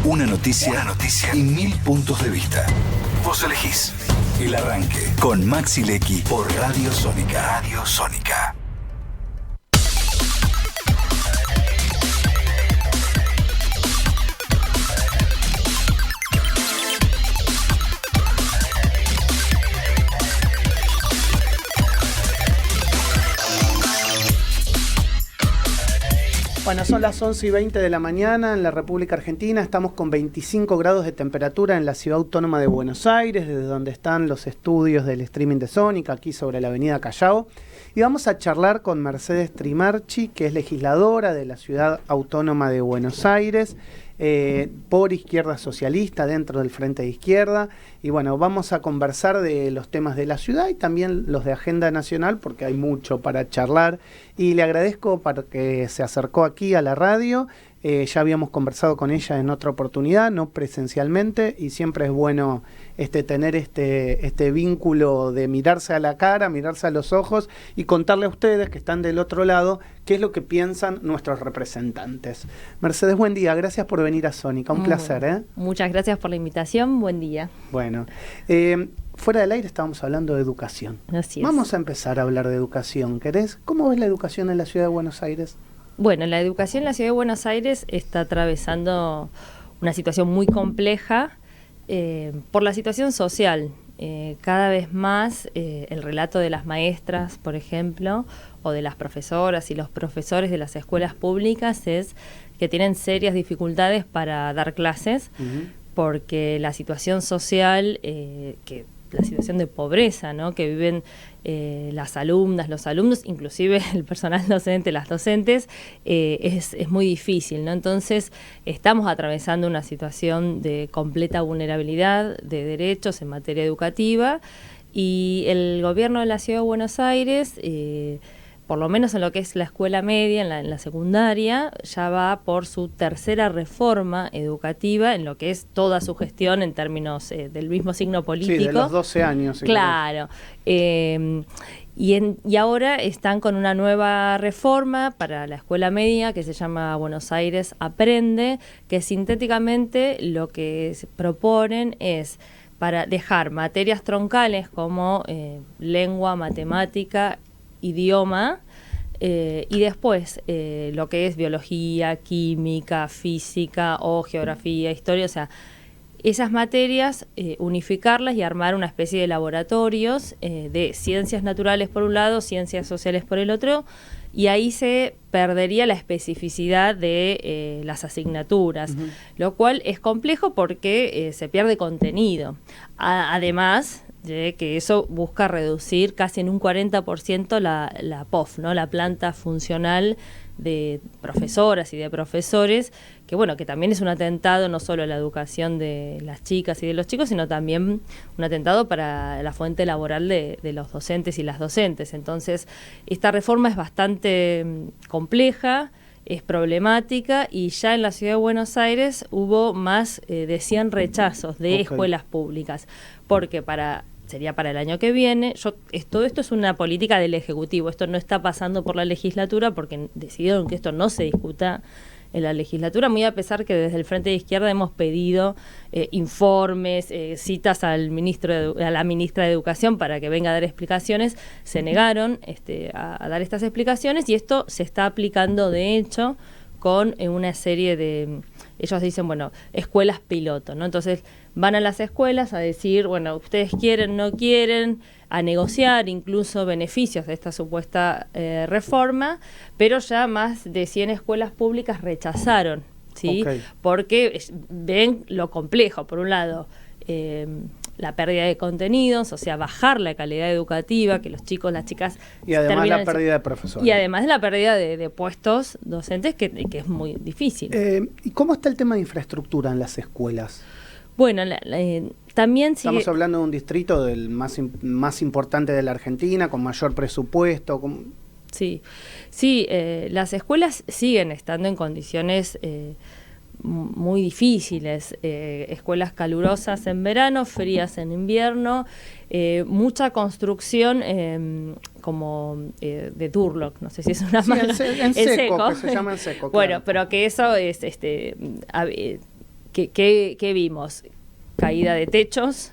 Una noticia y 1000 puntos de vista. Vos elegís. El arranque con Maxi Lecky por Radio Sónica. Radio Sónica. Bueno, son las 11:20 de la mañana en la República Argentina. Estamos con 25 grados de temperatura en la Ciudad Autónoma de Buenos Aires, desde donde están los estudios del streaming de Sónica, aquí sobre la avenida Callao. Y vamos a charlar con Mercedes Trimarchi, que es legisladora de la Ciudad Autónoma de Buenos Aires, por Izquierda Socialista, dentro del Frente de Izquierda. Y bueno, vamos a conversar de los temas de la ciudad y también los de agenda nacional, porque hay mucho para charlar. Y le agradezco porque se acercó aquí a la radio. Ya habíamos conversado con ella en otra oportunidad, no presencialmente, y siempre es bueno tener este vínculo de mirarse a la cara, mirarse a los ojos y contarle a ustedes que están del otro lado qué es lo que piensan nuestros representantes. Mercedes, buen día, gracias por venir a Sónica, un placer. Muchas gracias por la invitación, buen día. Bueno, fuera del aire estábamos hablando de educación. Así es. Vamos a empezar a hablar de educación, ¿querés? ¿Cómo ves la educación en la Ciudad de Buenos Aires? Bueno, la educación en la Ciudad de Buenos Aires está atravesando una situación muy compleja por la situación social. Cada vez más el relato de las maestras, por ejemplo, o de las profesoras y los profesores de las escuelas públicas es que tienen serias dificultades para dar clases, porque la situación social, la situación de pobreza, ¿no?, que viven las alumnas, los alumnos, inclusive el personal docente, las docentes, es muy difícil, ¿no? Entonces, estamos atravesando una situación de completa vulnerabilidad de derechos en materia educativa, y el gobierno de la Ciudad de Buenos Aires, por lo menos en lo que es la escuela media, en la secundaria, ya va por su tercera reforma educativa en lo que es toda su gestión en términos del mismo signo político. Sí, de los 12 años. Claro. Y ahora están con una nueva reforma para la escuela media que se llama Buenos Aires Aprende, que sintéticamente lo que se proponen es para dejar materias troncales como lengua, matemática, idioma, y después lo que es biología, química, física o geografía, historia, o sea, esas materias unificarlas y armar una especie de laboratorios de ciencias naturales por un lado, ciencias sociales por el otro, y ahí se perdería la especificidad de las asignaturas, lo cual es complejo porque se pierde contenido. Además de que eso busca reducir casi en un 40% la POF, ¿no?, la planta funcional de profesoras y de profesores, que bueno, que también es un atentado no solo a la educación de las chicas y de los chicos, sino también un atentado para la fuente laboral de los docentes y las docentes. Entonces, esta reforma es bastante compleja, es problemática, y ya en la Ciudad de Buenos Aires hubo más de 100 rechazos de escuelas públicas, porque sería para el año que viene. Todo esto es una política del Ejecutivo, esto no está pasando por la legislatura porque decidieron que esto no se discuta en la legislatura, muy a pesar que desde el Frente de Izquierda hemos pedido informes, citas a la ministra de Educación para que venga a dar explicaciones. Se negaron a dar estas explicaciones, y esto se está aplicando de hecho con una serie de, ellos dicen, bueno, escuelas piloto, ¿no? Entonces van a las escuelas a decir, bueno, ustedes quieren, no quieren, a negociar incluso beneficios de esta supuesta reforma, pero ya más de 100 escuelas públicas rechazaron, ¿sí? Porque ven lo complejo, por un lado, la pérdida de contenidos, o sea, bajar la calidad educativa, que los chicos, las chicas... Y además la pérdida de profesores. Y además de la pérdida de puestos docentes, que es muy difícil. ¿Y cómo está el tema de infraestructura en las escuelas? Bueno, también sigue... Estamos hablando de un distrito del más importante de la Argentina, con mayor presupuesto. Sí, las escuelas siguen estando en condiciones muy difíciles, escuelas calurosas en verano, frías en invierno, mucha construcción como de Turlock, no sé si es una mala... en seco, que se llama en seco. Bueno, claro. pero que eso es... ¿qué vimos? Caída de techos,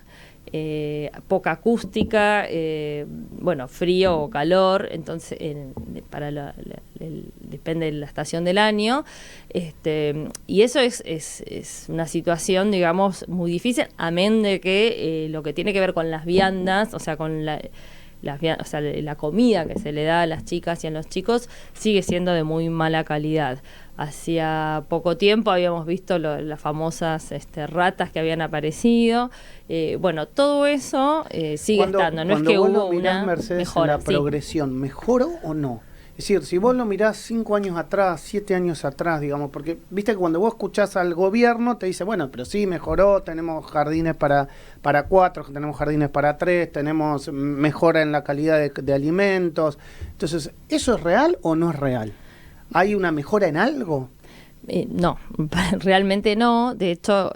poca acústica, frío o calor, entonces depende de la estación del año, y eso es una situación, digamos, muy difícil, amén de que lo que tiene que ver con las viandas, o sea, con la comida que se le da a las chicas y a los chicos sigue siendo de muy mala calidad. Hacía poco tiempo habíamos visto las famosas ratas que habían aparecido. Todo eso sigue estando. No es que hubo una Mercedes, mejora. La progresión, ¿mejoró o no? Es decir, si vos lo mirás 5 años atrás, 7 años atrás, digamos, porque viste que cuando vos escuchás al gobierno te dice, bueno, pero sí, mejoró, tenemos jardines para 4, tenemos jardines para 3, tenemos mejora en la calidad de alimentos. Entonces, ¿eso es real o no es real? ¿Hay una mejora en algo? No, realmente no. De hecho,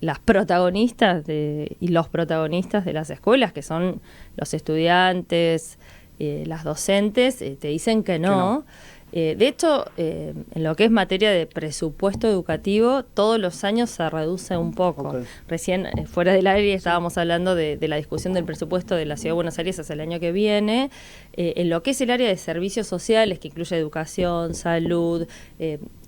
las protagonistas y los protagonistas de las escuelas, que son los estudiantes, las docentes, te dicen que no. De hecho, en lo que es materia de presupuesto educativo, todos los años se reduce un poco. Okay. Recién, fuera del aire, estábamos hablando de la discusión del presupuesto de la Ciudad de Buenos Aires hacia el año que viene. En lo que es el área de servicios sociales, que incluye educación, salud,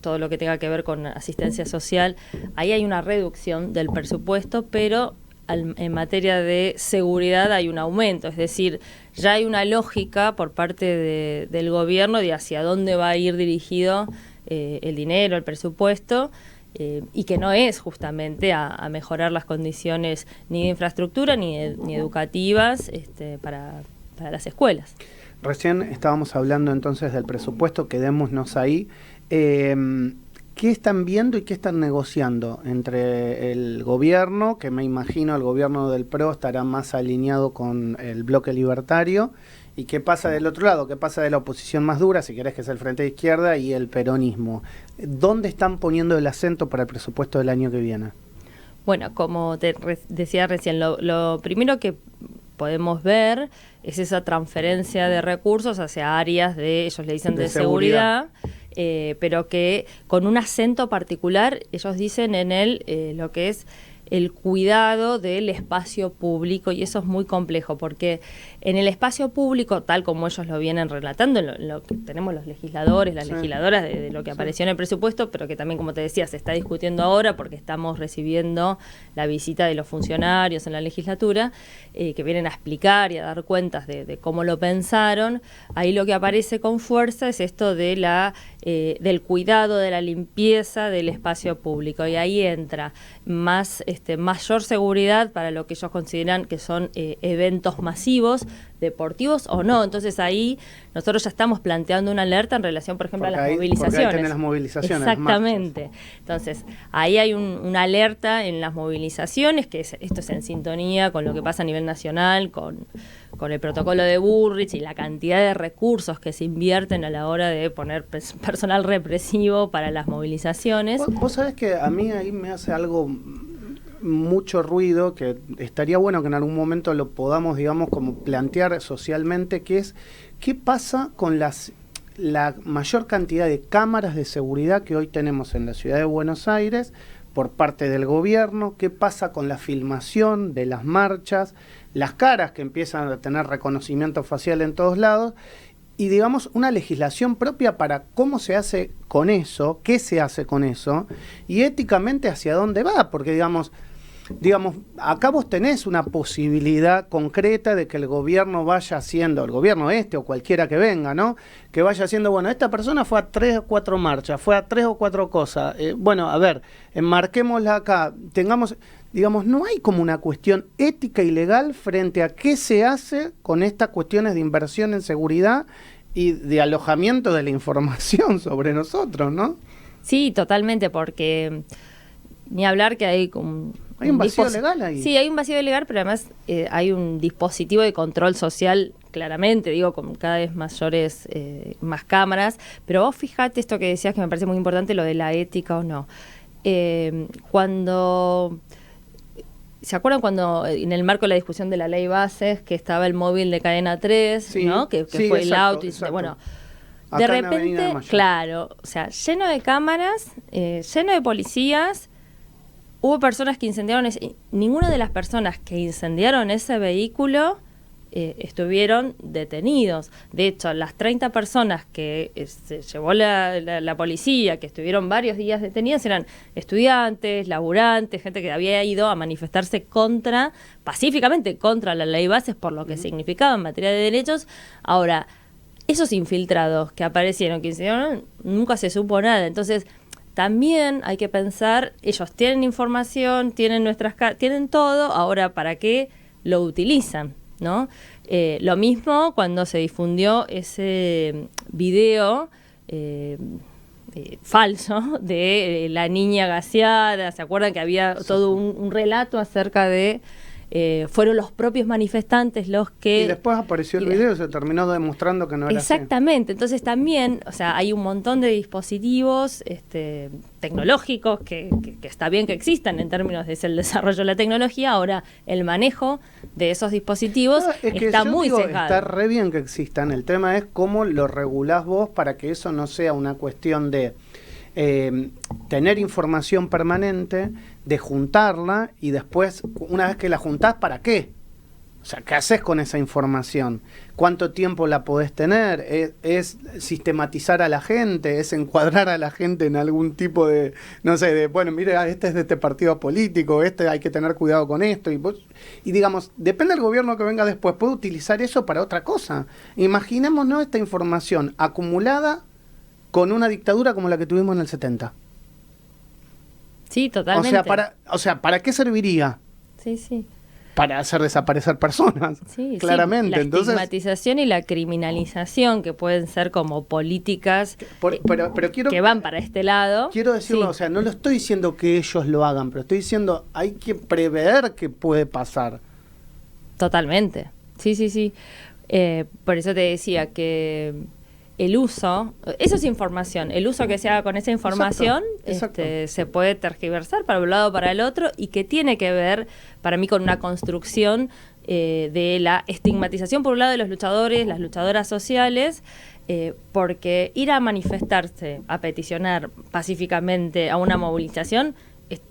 todo lo que tenga que ver con asistencia social, ahí hay una reducción del presupuesto, pero en materia de seguridad hay un aumento, es decir, ya hay una lógica por parte del gobierno de hacia dónde va a ir dirigido el dinero, el presupuesto, y que no es justamente a mejorar las condiciones ni de infraestructura ni educativas para las escuelas. Recién estábamos hablando entonces del presupuesto, quedémonos ahí. ¿Qué están viendo y qué están negociando entre el gobierno, que me imagino el gobierno del PRO estará más alineado con el bloque libertario, y qué pasa del otro lado, qué pasa de la oposición más dura, si querés, que es el Frente de Izquierda, y el peronismo? ¿Dónde están poniendo el acento para el presupuesto del año que viene? Bueno, como te decía recién, lo primero que podemos ver es esa transferencia de recursos hacia áreas ellos le dicen de seguridad. Pero que con un acento particular, ellos dicen en lo que es el cuidado del espacio público, y eso es muy complejo, porque en el espacio público, tal como ellos lo vienen relatando, lo que tenemos los legisladores, las legisladoras de lo que apareció en el presupuesto, pero que también, como te decía, se está discutiendo ahora porque estamos recibiendo la visita de los funcionarios en la legislatura, que vienen a explicar y a dar cuentas de cómo lo pensaron. Ahí lo que aparece con fuerza es esto de del cuidado, de la limpieza del espacio público, y ahí entra mayor seguridad para lo que ellos consideran que son eventos masivos, deportivos o no. Entonces ahí nosotros ya estamos planteando una alerta en relación, por ejemplo, a las movilizaciones. Porque ahí tenés las movilizaciones. Exactamente. Entonces, ahí hay una alerta en las movilizaciones, que esto es en sintonía con lo que pasa a nivel nacional, con el protocolo de Burrich y la cantidad de recursos que se invierten a la hora de poner personal represivo para las movilizaciones. Vos sabés que a mí ahí me hace algo mucho ruido, que estaría bueno que en algún momento lo podamos, digamos, como plantear socialmente, que es qué pasa con la mayor cantidad de cámaras de seguridad que hoy tenemos en la ciudad de Buenos Aires por parte del gobierno, qué pasa con la filmación de las marchas, las caras que empiezan a tener reconocimiento facial en todos lados, y digamos una legislación propia para cómo se hace con eso, qué se hace con eso, y éticamente hacia dónde va, porque digamos, acá vos tenés una posibilidad concreta de que el gobierno vaya haciendo, el gobierno o cualquiera que venga, ¿no? Que vaya haciendo, bueno, esta persona fue a 3 o 4 marchas, fue a 3 o 4 cosas, bueno, a ver, enmarquémosla acá, digamos, no hay como una cuestión ética y legal frente a qué se hace con estas cuestiones de inversión en seguridad y de alojamiento de la información sobre nosotros, ¿no? Sí, totalmente, porque ni hablar que hay como... Hay un vacío legal ahí. Sí, hay un vacío legal, pero además hay un dispositivo de control social, claramente, digo, con cada vez mayores, más cámaras. Pero vos fijate esto que decías, que me parece muy importante, lo de la ética o no. ¿Se acuerdan cuando en el marco de la discusión de la ley Bases, que estaba el móvil de Cadena 3, sí, ¿no? Que sí, fue exacto, el auto? Exacto. Bueno, acá de repente, claro, o sea, lleno de cámaras, lleno de policías, hubo personas que incendiaron ninguna de las personas que incendiaron ese vehículo estuvieron detenidos. De hecho, las 30 personas que se llevó la policía, que estuvieron varios días detenidas, eran estudiantes, laburantes, gente que había ido a manifestarse pacíficamente contra la ley bases por lo que significaba en materia de derechos. Ahora, esos infiltrados que aparecieron, que incendiaron, nunca se supo nada. Entonces, también hay que pensar, ellos tienen información, tienen tienen todo, ahora ¿para qué lo utilizan? ¿No? Lo mismo cuando se difundió ese video falso de la niña gaseada. ¿Se acuerdan que había todo un relato acerca de fueron los propios manifestantes los que... Y después apareció el video y se terminó demostrando que no era exactamente, así. Entonces también, o sea, hay un montón de dispositivos tecnológicos que está bien que existan en términos de el desarrollo de la tecnología. Ahora, el manejo de esos dispositivos está muy sesgado. Está re bien que existan, el tema es cómo lo regulás vos para que eso no sea una cuestión de tener información permanente, de juntarla y después, una vez que la juntás, ¿para qué? O sea, ¿qué haces con esa información? ¿Cuánto tiempo la podés tener? ¿Es sistematizar a la gente? ¿Es encuadrar a la gente en algún tipo de, no sé, bueno, mire, este es de este partido político, hay que tener cuidado con esto? Y digamos, depende del gobierno que venga después, puede utilizar eso para otra cosa. Imaginémonos esta información acumulada con una dictadura como la que tuvimos en el 70. Sí, totalmente. O sea, ¿para qué serviría? Sí, sí. Para hacer desaparecer personas, sí, claramente. Sí, la Entonces, estigmatización y la criminalización, que pueden ser como políticas pero quiero, que van para este lado. Quiero decirlo, sí. O sea, no lo estoy diciendo que ellos lo hagan, pero estoy diciendo hay que prever que puede pasar. Totalmente. Sí, sí, sí. Por eso te decía que el uso, eso es información, el uso que se haga con esa información exacto. Se puede tergiversar para un lado o para el otro, y que tiene que ver para mí con una construcción de la estigmatización por un lado de los luchadores, las luchadoras sociales, porque ir a manifestarse, a peticionar pacíficamente a una movilización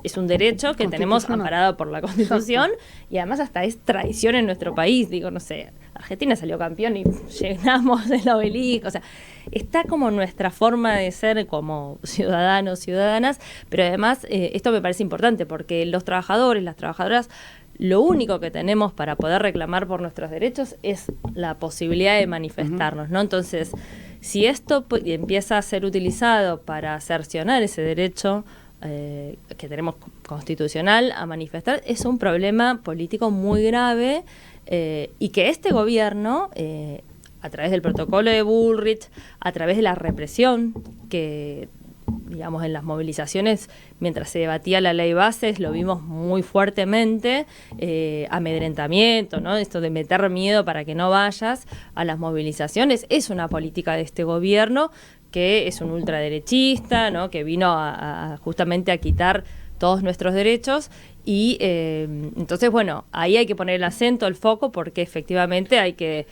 es un derecho que tenemos amparado por la Constitución. Exacto. Y además hasta es traición en nuestro país. Digo, no sé, Argentina salió campeón y llenamos el obelisco. O sea, está como nuestra forma de ser como ciudadanos, ciudadanas, pero además esto me parece importante porque los trabajadores, las trabajadoras, lo único que tenemos para poder reclamar por nuestros derechos es la posibilidad de manifestarnos, ¿no? Entonces, si esto empieza a ser utilizado para cercionar ese derecho que tenemos constitucional a manifestar, es un problema político muy grave, y que este gobierno, a través del protocolo de Bullrich, a través de la represión que, digamos, en las movilizaciones, mientras se debatía la ley bases, lo vimos muy fuertemente, amedrentamiento, ¿no? Esto de meter miedo para que no vayas a las movilizaciones, es una política de este gobierno, que es un ultraderechista, ¿no? Que vino justamente a quitar todos nuestros derechos. Y entonces, bueno, ahí hay que poner el acento, el foco, porque efectivamente hay que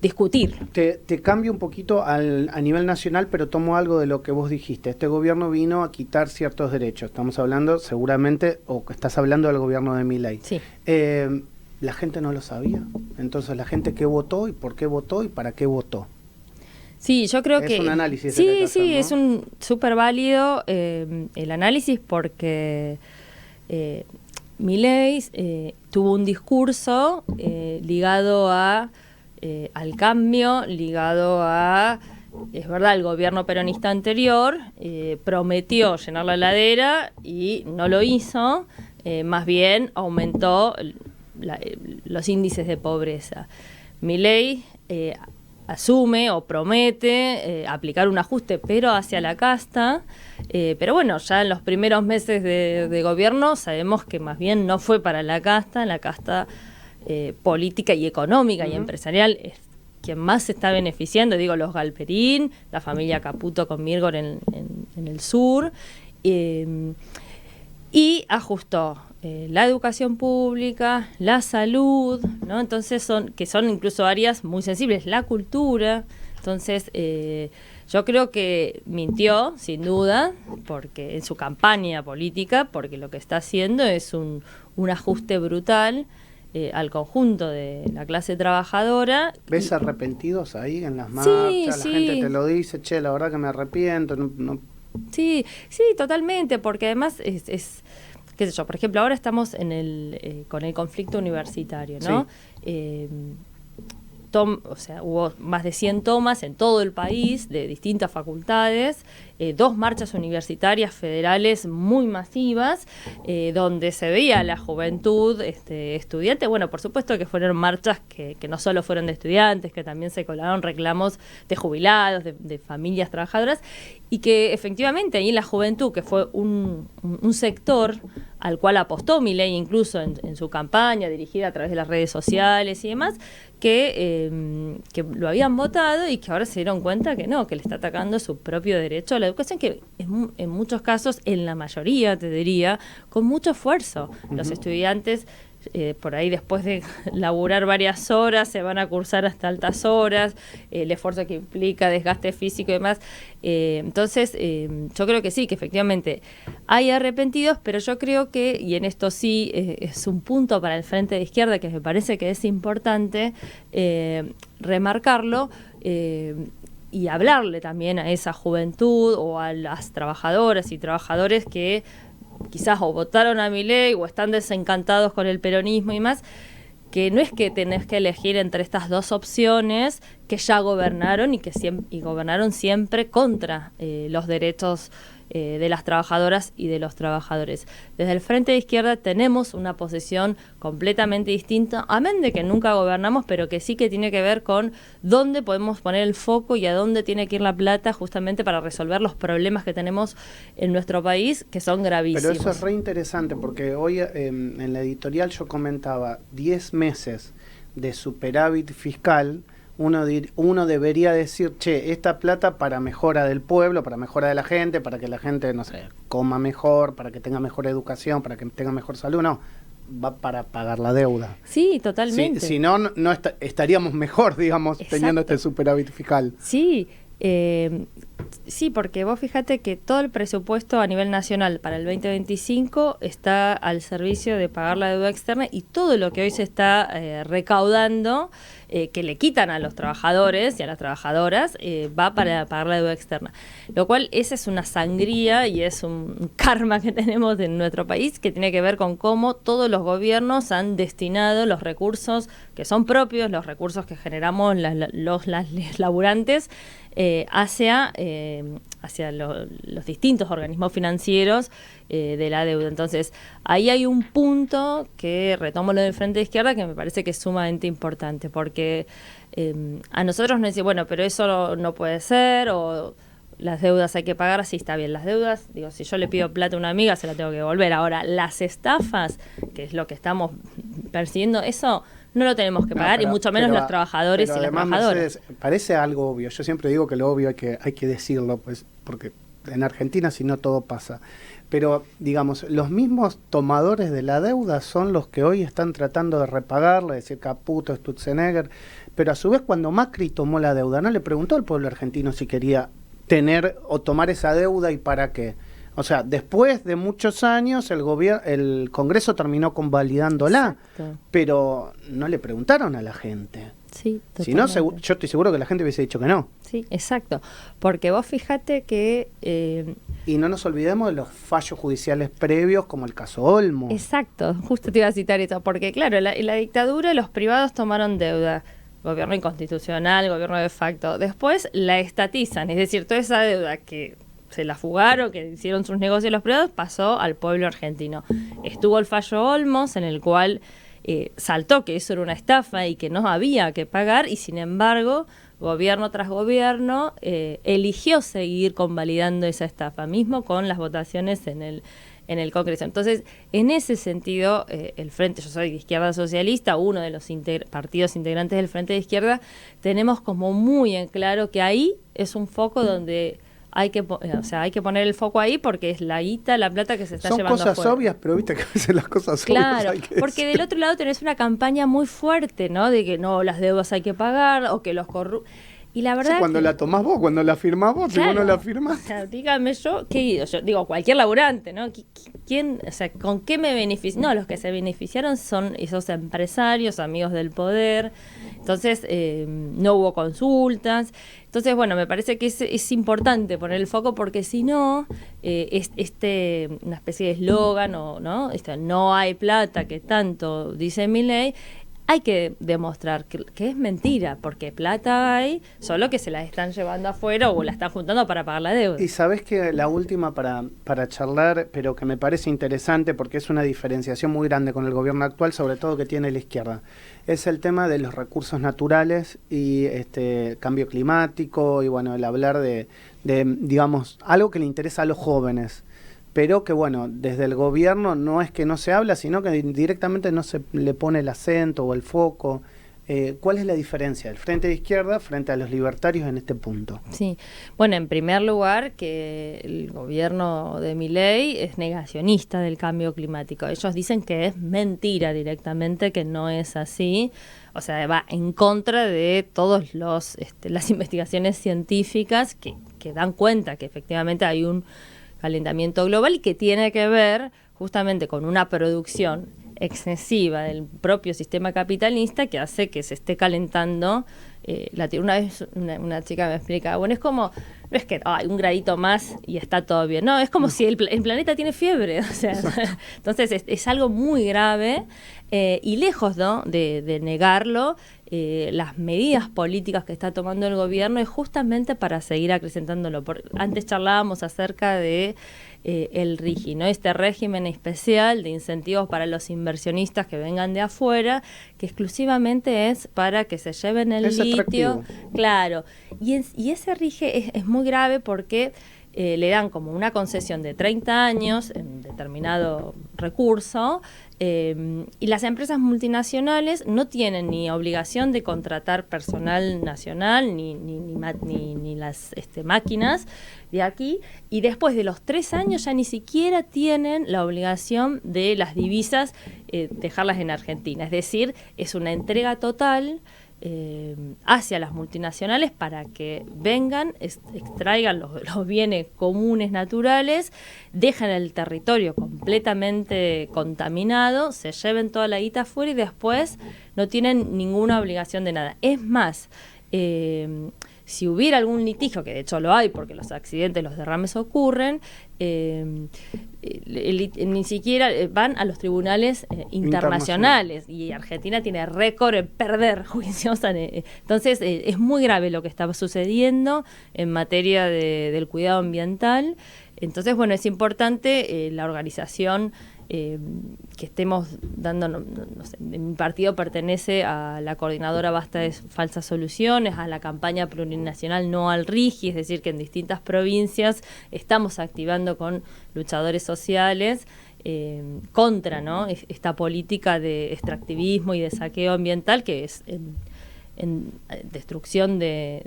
discutir. Te cambio un poquito a nivel nacional, pero tomo algo de lo que vos dijiste. Este gobierno vino a quitar ciertos derechos. Estamos hablando seguramente, o estás hablando del gobierno de Milei. Sí. La gente no lo sabía. Entonces, la gente que votó y por qué votó y para qué votó. Sí, yo creo que... Es un análisis. Sí, hacer, sí, ¿no? es un súper válido el análisis, porque Milei tuvo un discurso ligado al cambio, ligado a, es verdad, el gobierno peronista anterior prometió llenar la heladera y no lo hizo, más bien aumentó los índices de pobreza. Milei asume o promete aplicar un ajuste, pero hacia la casta, pero bueno, ya en los primeros meses de gobierno sabemos que más bien no fue para la casta política y económica y empresarial es quien más se está beneficiando, digo, los Galperín, la familia Caputo con Mirgor en el sur, y ajustó la educación pública, la salud, ¿no? Entonces son incluso áreas muy sensibles, la cultura, Entonces, yo creo que mintió, sin duda, porque en su campaña política, porque lo que está haciendo es un ajuste brutal al conjunto de la clase trabajadora. ¿Ves arrepentidos ahí en las marchas? Sí, la sí. gente te lo dice, che, la verdad que me arrepiento. Sí, totalmente, porque además es qué sé yo, por ejemplo, ahora estamos con el conflicto universitario, ¿no? Sí. O sea, hubo más de 100 tomas en todo el país de distintas facultades, 2 marchas universitarias federales muy masivas, donde se veía la juventud estudiante. Bueno, por supuesto que fueron marchas que no solo fueron de estudiantes, que también se colaron reclamos de jubilados, de familias trabajadoras, y que efectivamente ahí en la juventud, que fue un sector al cual apostó Milei incluso en su campaña dirigida a través de las redes sociales y demás, que lo habían votado y que ahora se dieron cuenta que no, que le está atacando su propio derecho a la educación, que en muchos casos, en la mayoría te diría, con mucho esfuerzo. Los estudiantes por ahí después de laburar varias horas se van a cursar hasta altas horas, el esfuerzo que implica desgaste físico y demás. Entonces yo creo que sí, que efectivamente hay arrepentidos, pero yo creo que, y en esto sí es un punto para el Frente de Izquierda que me parece que es importante remarcarlo, y hablarle también a esa juventud o a las trabajadoras y trabajadores que quizás o votaron a Milei o están desencantados con el peronismo y más, que no es que tenés que elegir entre estas dos opciones que ya gobernaron y gobernaron siempre contra los derechos de las trabajadoras y de los trabajadores. Desde el Frente de Izquierda tenemos una posición completamente distinta, amén de que nunca gobernamos, pero que sí que tiene que ver con dónde podemos poner el foco y a dónde tiene que ir la plata justamente para resolver los problemas que tenemos en nuestro país, que son gravísimos. Pero eso es re interesante, porque hoy en la editorial yo comentaba 10 meses de superávit fiscal. Uno debería decir, che, esta plata para mejora del pueblo, para mejora de la gente, para que la gente, no sé, coma mejor, para que tenga mejor educación, para que tenga mejor salud, no, va para pagar la deuda. Sí, totalmente. Si no, estaríamos mejor, digamos, exacto, teniendo este superávit fiscal. Sí, sí, porque vos fíjate que todo el presupuesto a nivel nacional para el 2025 está al servicio de pagar la deuda externa, y todo lo que hoy se está recaudando, que le quitan a los trabajadores y a las trabajadoras, va para pagar la deuda externa. Lo cual, esa es una sangría y es un karma que tenemos en nuestro país, que tiene que ver con cómo todos los gobiernos han destinado los recursos que son propios, los recursos que generamos los laburantes, hacia los distintos organismos financieros de la deuda. Entonces, ahí hay un punto que retomo lo del Frente de Izquierda, que me parece que es sumamente importante, porque a nosotros nos dicen, bueno, pero eso no puede ser, o las deudas hay que pagar. Sí, está bien, las deudas, digo, si yo le pido plata a una amiga, se la tengo que devolver. Ahora, las estafas, que es lo que estamos persiguiendo, eso no lo tenemos que pagar, y mucho menos los trabajadores y las trabajadoras. Mercedes, parece algo obvio. Yo siempre digo que lo obvio hay que decirlo, pues, porque en Argentina si no todo pasa. Pero, digamos, los mismos tomadores de la deuda son los que hoy están tratando de repagarla, decir Caputo, Sturzenegger, pero a su vez cuando Macri tomó la deuda, no le preguntó al pueblo argentino si quería tener o tomar esa deuda y para qué. O sea, después de muchos años el Congreso terminó convalidándola, exacto, pero no le preguntaron a la gente. Sí, si no, yo estoy seguro que la gente hubiese dicho que no. Sí, exacto, porque vos fíjate que... Y no nos olvidemos de los fallos judiciales previos, como el caso Olmo. Exacto, justo te iba a citar eso, porque claro, en la dictadura los privados tomaron deuda, gobierno inconstitucional, gobierno de facto, después la estatizan, es decir, toda esa deuda que se la fugaron, que hicieron sus negocios los privados, pasó al pueblo argentino. Estuvo el fallo Olmos, en el cual saltó que eso era una estafa y que no había que pagar, y sin embargo, gobierno tras gobierno eligió seguir convalidando esa estafa, mismo con las votaciones en el Congreso. Entonces, en ese sentido, el Frente, yo soy de Izquierda Socialista, uno de los partidos integrantes del Frente de Izquierda, tenemos como muy en claro que ahí es un foco donde hay que poner el foco ahí, porque es la guita, la plata que se está llevando afuera. Son cosas obvias, pero viste que a veces las cosas claro, obvias hay que porque del otro lado tenés una campaña muy fuerte, ¿no? De que no, las deudas hay que pagar, o que los Y la verdad cuando la tomás vos, cuando la firmás vos, claro, si vos no la firmás. O sea, dígame yo digo, cualquier laburante, ¿no? ¿Quién, o sea, con qué me beneficio? No, los que se beneficiaron son esos empresarios, amigos del poder. Entonces, no hubo consultas. Entonces, bueno, me parece que es importante poner el foco porque si no, una especie de eslogan, ¿no? No hay plata, que tanto dice Milei, hay que demostrar que es mentira, porque plata hay, solo que se la están llevando afuera o la están juntando para pagar la deuda. Y sabés que la última para charlar, pero que me parece interesante porque es una diferenciación muy grande con el gobierno actual, sobre todo que tiene la izquierda, es el tema de los recursos naturales y cambio climático y bueno, el hablar de digamos, algo que le interesa a los jóvenes. Pero que bueno, desde el gobierno no es que no se habla, sino que directamente no se le pone el acento o el foco. ¿Cuál es la diferencia del Frente de Izquierda frente a los libertarios en este punto? Sí, bueno, en primer lugar que el gobierno de Milei es negacionista del cambio climático. Ellos dicen que es mentira directamente, que no es así. O sea, va en contra de todos las investigaciones científicas que dan cuenta que efectivamente hay un calentamiento global y que tiene que ver justamente con una producción excesiva del propio sistema capitalista que hace que se esté calentando la Tierra. Una vez una chica me explica, bueno, es como, no es que hay un gradito más y está todo bien, no, es como si el planeta tiene fiebre, o sea, entonces es algo muy grave y lejos, ¿no?, de negarlo, las medidas políticas que está tomando el gobierno es justamente para seguir acrecentándolo. Antes charlábamos acerca de el RIGI, ¿no?, este régimen especial de incentivos para los inversionistas que vengan de afuera, que exclusivamente es para que se lleven el litio. Claro, y ese RIGI es muy grave porque le dan como una concesión de 30 años en determinado recurso, y las empresas multinacionales no tienen ni obligación de contratar personal nacional ni las máquinas de aquí, y después de los 3 años ya ni siquiera tienen la obligación de las divisas dejarlas en Argentina, es decir, es una entrega total hacia las multinacionales para que vengan, extraigan los bienes comunes naturales, dejen el territorio completamente contaminado, se lleven toda la guita afuera y después no tienen ninguna obligación de nada. Es más, si hubiera algún litigio, que de hecho lo hay porque los accidentes, los derrames ocurren, ni siquiera van a los tribunales internacionales, y Argentina tiene récord en perder juicios. Entonces es muy grave lo que está sucediendo en materia del cuidado ambiental. Entonces, bueno, es importante la organización que estemos dando, no sé, mi partido pertenece a la coordinadora Basta de Falsas Soluciones, a la campaña plurinacional No al RIGI, es decir, que en distintas provincias estamos activando con luchadores sociales contra, ¿no?, esta política de extractivismo y de saqueo ambiental que es en destrucción del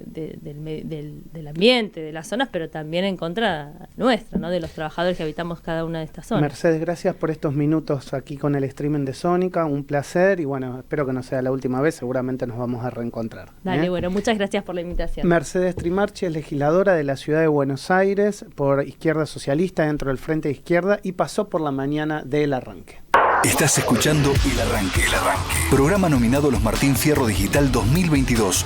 ambiente, de las zonas, pero también en contra nuestra, ¿no?, de los trabajadores que habitamos cada una de estas zonas. Mercedes, gracias por estos minutos aquí con el streaming de Sónica, un placer y bueno, espero que no sea la última vez, seguramente nos vamos a reencontrar. Dale, bueno, muchas gracias por la invitación. Mercedes Trimarchi es legisladora de la ciudad de Buenos Aires por Izquierda Socialista dentro del Frente de Izquierda y pasó por la mañana del arranque. Estás escuchando El Arranque. Programa nominado a los Martín Fierro Digital 2022.